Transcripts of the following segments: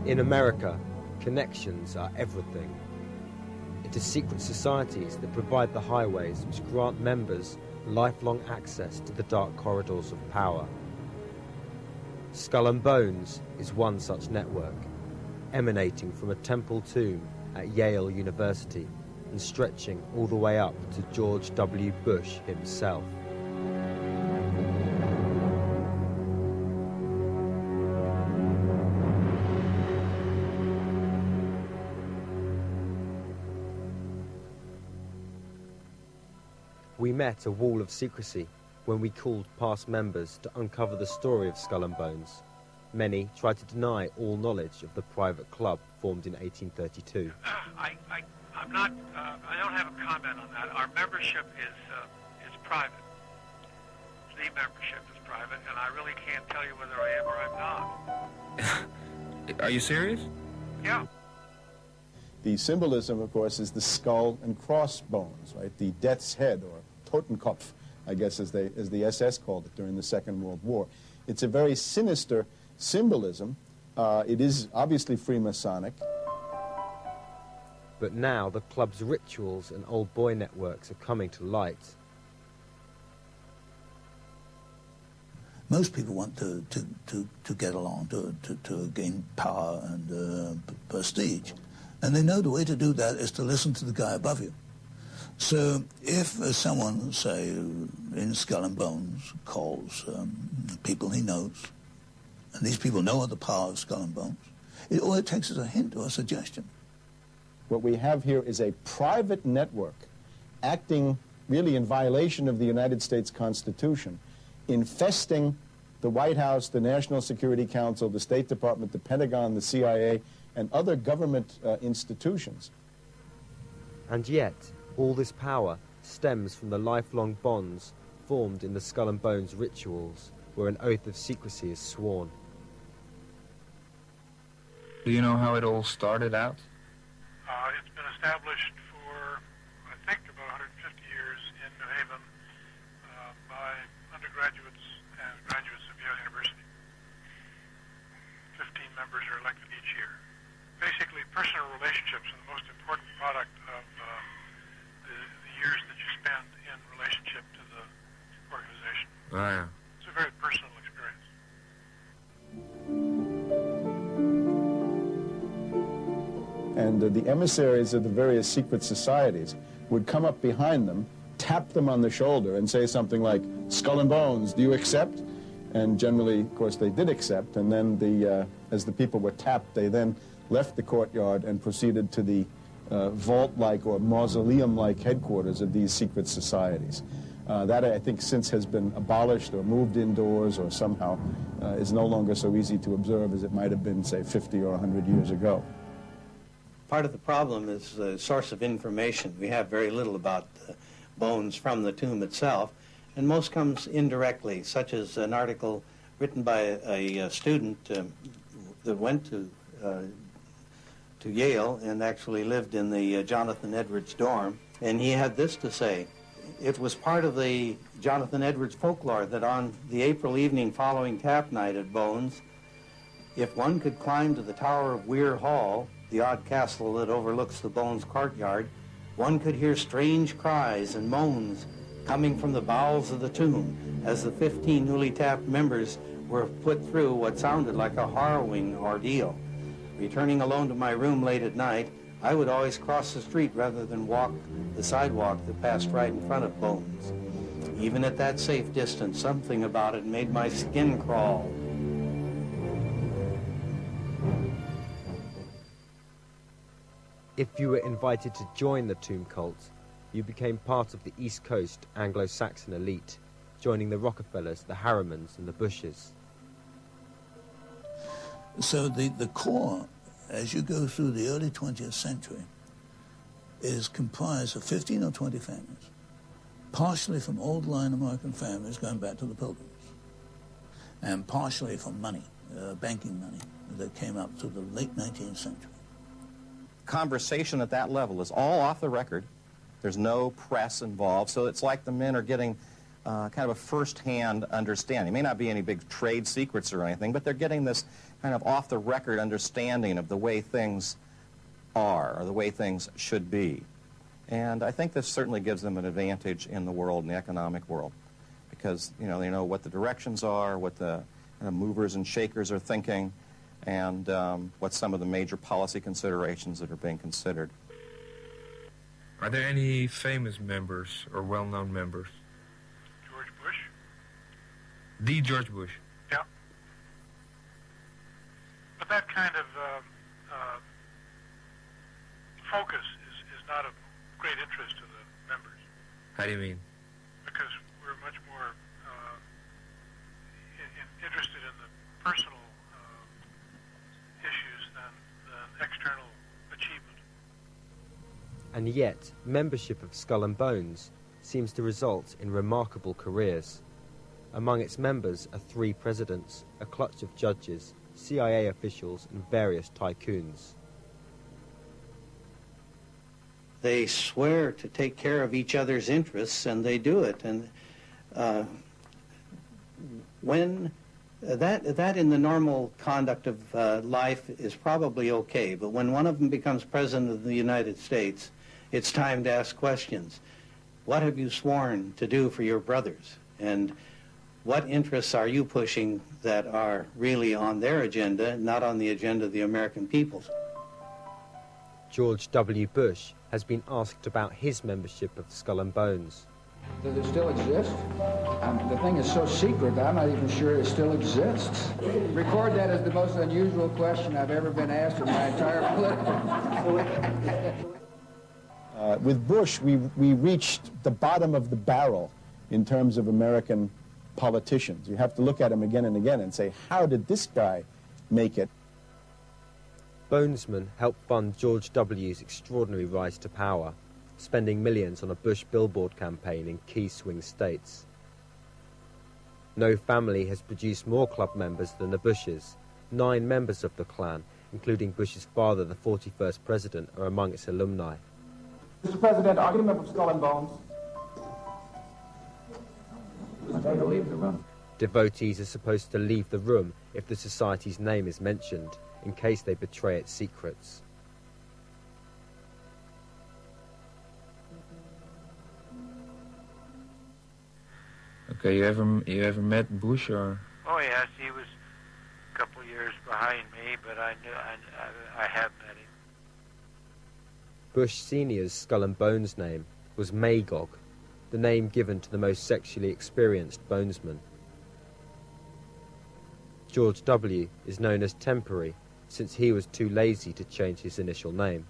In America, connections are everything. It is secret societies that provide the highways which grant members lifelong access to the dark corridors of power. Skull and Bones is one such network, emanating from a temple tomb at Yale University and stretching all the way up to George W. Bush himself. We met a wall of secrecy when we called past members to uncover the story of Skull and Bones. Many tried to deny all knowledge of the private club formed in 1832. I don't have a comment on that. Our membership is private. The membership is private, and I really can't tell you whether I am or I'm not. Are you serious? Yeah. The symbolism, of course, is the skull and crossbones, right? The death's head, or Totenkopf, I guess as the SS called it during the Second World War. It's a very sinister symbolism. It is obviously Freemasonic. But now the club's rituals and old boy networks are coming to light. Most people want to get along, to gain power and prestige. And they know the way to do that is to listen to the guy above you. So if someone, say, in Skull and Bones, calls people he knows, and these people know of the power of Skull and Bones, all it takes is a hint or a suggestion. What we have here is a private network acting really in violation of the United States Constitution, infesting the White House, the National Security Council, the State Department, the Pentagon, the CIA, and other government institutions. And yet, all this power stems from the lifelong bonds formed in the Skull and Bones rituals, where an oath of secrecy is sworn. Do you know how it all started out? It's been established for, I think, about 150 years in New Haven by undergraduates and graduates of Yale University. 15 members are elected each year. Basically, personal relationships are the most important product of the years that you spend in relationship to the organization. Oh, yeah. It's a very personal experience. And the emissaries of the various secret societies would come up behind them, tap them on the shoulder, and say something like, "Skull and Bones, do you accept?" And generally, of course, they did accept. And then, as the people were tapped, they then left the courtyard and proceeded to the vault-like or mausoleum-like headquarters of these secret societies. That, I think, since has been abolished or moved indoors or somehow is no longer so easy to observe as it might have been, say, 50 or 100 years ago. Part of the problem is the source of information. We have very little about the bones from the tomb itself, and most comes indirectly, such as an article written by a student that went to Yale and actually lived in the Jonathan Edwards dorm, and he had this to say. It was part of the Jonathan Edwards folklore that on the April evening following tap night at Bones, if one could climb to the tower of Weir Hall, the odd castle that overlooks the Bones courtyard, one could hear strange cries and moans coming from the bowels of the tomb as the 15 newly tapped members were put through what sounded like a harrowing ordeal. Returning alone to my room late at night, I would always cross the street rather than walk the sidewalk that passed right in front of Bones. Even at that safe distance, something about it made my skin crawl. If you were invited to join the tomb cult, you became part of the East Coast Anglo-Saxon elite, joining the Rockefellers, the Harrimans, and the Bushes. So the core, as you go through the early 20th century, is comprised of 15 or 20 families, partially from old line American families going back to the Pilgrims, and partially from money, banking money, that came up through the late 19th century. Conversation at that level is all off the record. There's no press involved, so it's like the men are getting kind of a first-hand understanding. It may not be any big trade secrets or anything, but they're getting this kind of off-the-record understanding of the way things are, or the way things should be. And I think this certainly gives them an advantage in the world, in the economic world, because, you know, they know what the directions are, what the movers and shakers are thinking, and what some of the major policy considerations that are being considered. Are there any famous members or well-known members? George Bush? The George Bush? Yeah. But that kind of focus is not of great interest to the members. How do you mean? Because we're much more interested in the personal issues than external achievement. And yet, membership of Skull and Bones seems to result in remarkable careers. Among its members are 3 presidents, a clutch of judges, CIA officials, and various tycoons. They swear to take care of each other's interests, and they do it. And when that in the normal conduct of life is probably okay, but when one of them becomes president of the United States, it's time to ask questions. What have you sworn to do for your brothers? And what interests are you pushing that are really on their agenda, not on the agenda of the American people's? George W. Bush has been asked about his membership of Skull and Bones. Does it still exist? The thing is so secret that I'm not even sure it still exists. Record that as the most unusual question I've ever been asked in my entire political. With Bush, we reached the bottom of the barrel in terms of American politicians. You have to look at him again and again and say, how did this guy make it? Bonesman helped fund George W.'s extraordinary rise to power, spending millions on a Bush billboard campaign in key swing states. No family has produced more club members than the Bushes. 9 members of the clan, including Bush's father, the 41st president, are among its alumni. Mr. President, are you a member of Skull and Bones? I leave the room. Devotees are supposed to leave the room if the society's name is mentioned, in case they betray its secrets. Okay, you ever met Bush or? Oh yes, he was a couple of years behind me, but I have met him. Bush Sr.'s Skull and Bones name was Magog, the name given to the most sexually experienced bonesman. George W. is known as Temporary, since he was too lazy to change his initial name.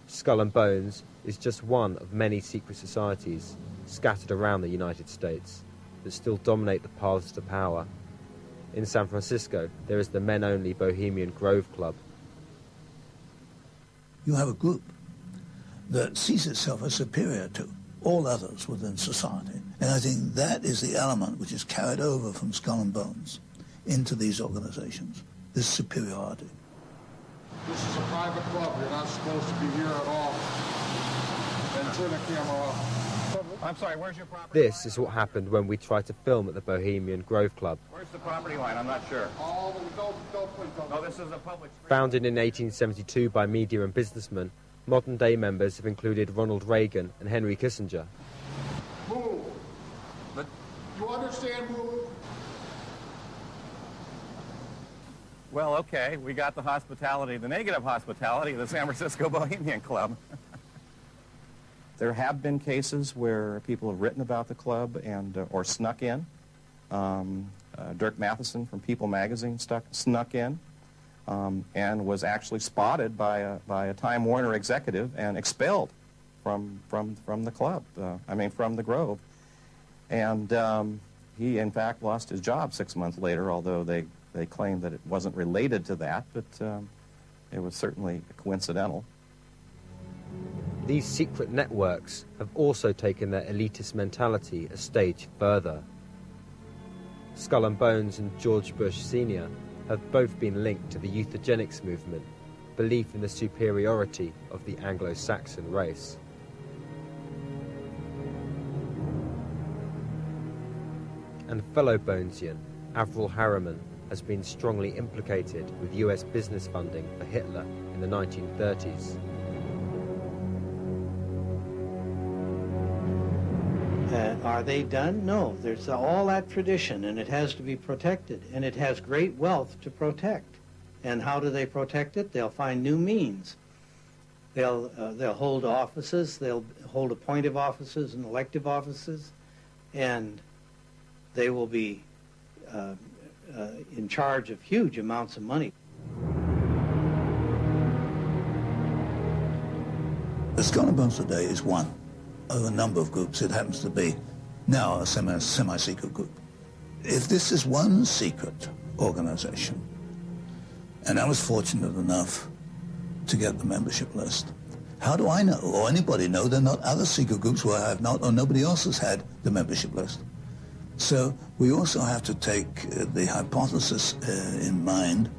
Skull and Bones is just one of many secret societies scattered around the United States that still dominate the paths to power. In San Francisco, there is the men-only Bohemian Grove Club. You have a group that sees itself as superior to all others within society. And I think that is the element which is carried over from Skull and Bones into these organizations, this superiority. This is a private club. You're not supposed to be here at all. Then turn the camera off. I'm sorry, where's your property This is what happened when we tried to film at the Bohemian Grove Club. Where's the property line? I'm not sure. No, this is a public street. Founded in 1872 by media and businessmen, modern-day members have included Ronald Reagan and Henry Kissinger. Move. But you understand move? Well, okay, we got the hospitality, the negative hospitality of the San Francisco Bohemian Club. There have been cases where people have written about the club and or snuck in. Dirk Matheson from People magazine snuck in and was actually spotted by a Time Warner executive and expelled from the club, from the Grove. And he, in fact, lost his job 6 months later, although they claimed that it wasn't related to that, but it was certainly coincidental. These secret networks have also taken their elitist mentality a stage further. Skull and Bones and George Bush Sr. have both been linked to the euthogenics movement, belief in the superiority of the Anglo-Saxon race. and fellow Bonesian, Avril Harriman, has been strongly implicated with US business funding for Hitler in the 1930s. Are they done? No. There's all that tradition, and it has to be protected, and it has great wealth to protect. And how do they protect it? They'll find new means. They'll hold offices, they'll hold appointive offices and elective offices, and they will be in charge of huge amounts of money. The Skull and Bones today is one of a number of groups. It happens to be now a semi-secret group. If this is one secret organization, and I was fortunate enough to get the membership list, how do I know, or anybody know, there are not other secret groups where I have not, or nobody else has had the membership list? So we also have to take the hypothesis in mind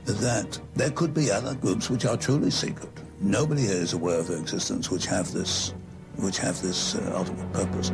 that there could be other groups which are truly secret. Nobody here is aware of their existence, which have this ultimate purpose.